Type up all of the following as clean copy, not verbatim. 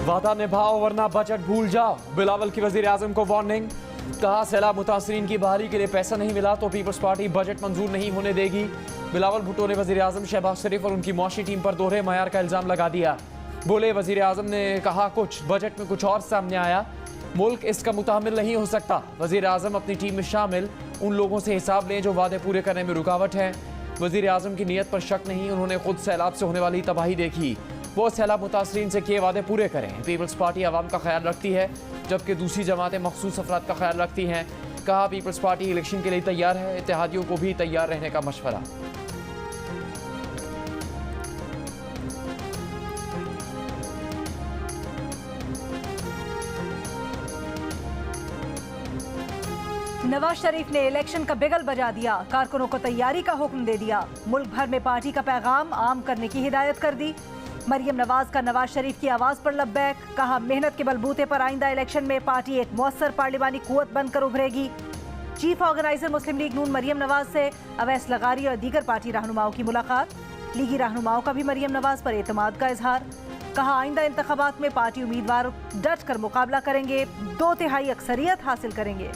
वादा निभाओ वरना बजट भूल जाओ, बिलावल की वजीर आजम को वार्निंग। कहा सैलाब मुतासरीन की बहाली के लिए पैसा नहीं मिला तो पीपल्स पार्टी बजट मंजूर नहीं होने देगी। बिलावल भुट्टो ने वजीर आजम शहबाज शरीफ और उनकी मुआशी टीम पर दोहरे मयार का इल्जाम लगा दिया। बोले वजीर आजम ने कहा कुछ, बजट में कुछ और सामने आया। मुल्क इसका मुतामिल नहीं हो सकता। वजीर आजम अपनी टीम में शामिल उन लोगों से हिसाब लें जो वादे पूरे करने में रुकावट है। वजीर आजम की नीयत पर शक नहीं, उन्होंने खुद सैलाब से होने वाली तबाही देखी। वो सैलाब मुतासरीन से किए वादे पूरे करें। पीपल्स पार्टी आवाम का ख्याल रखती है जबकि दूसरी जमातें मखसूस अफराद का ख्याल रखती हैं। कहा पीपल्स पार्टी इलेक्शन के लिए तैयार है, इत्तेहादियों को भी तैयार रहने का मशवरा। नवाज शरीफ ने इलेक्शन का बिगल बजा दिया, कारकुनों को तैयारी का हुक्म दे दिया। मुल्क भर में पार्टी का पैगाम आम करने की हिदायत कर दी। मरियम नवाज का नवाज शरीफ की आवाज पर लब्बैक। कहा मेहनत के बलबूते पर आइंदा इलेक्शन में पार्टी एक मौसर पार्लिमानी कुव्वत बनकर उभरेगी। चीफ ऑर्गेनाइजर मुस्लिम लीग नून मरियम नवाज से अवैस लगारी और दीगर पार्टी रहनुमाओं की मुलाकात। लीगी रहनुमाओं का भी मरियम नवाज पर एतमाद का इजहार। कहा आइंदा इंतखाबात में पार्टी उम्मीदवार डट कर मुकाबला करेंगे, 2/3 अक्सरियत हासिल करेंगे।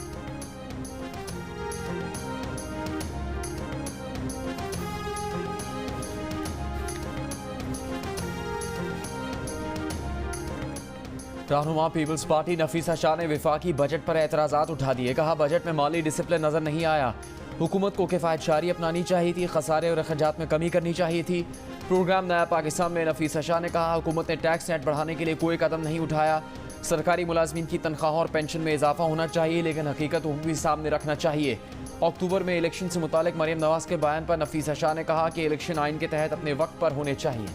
रहनुमा पीपल्स पार्टी नफीसा शाह ने विफाकी बजट पर एतराज़ात उठा दिए। कहा बजट में माली डिसिप्लिन नजर नहीं आया। हुकूमत को किफ़ायत शारी अपनानी चाहिए थी, खसारे और अखराजात में कमी करनी चाहिए थी। प्रोग्राम नया पाकिस्तान में नफीसा शाह ने कहा हुकूमत ने टैक्स नेट बढ़ाने के लिए कोई कदम नहीं उठाया। सरकारी मुलाजमीन की तनख्वाह और पेंशन में इजाफा होना चाहिए लेकिन हकीकत को भी सामने रखना चाहिए। अक्टूबर में इलेक्शन से मुतालिक मरियम नवाज के बयान पर नफीसा शाह ने कहा कि इलेक्शन आइन के तहत अपने वक्त पर होने चाहिए।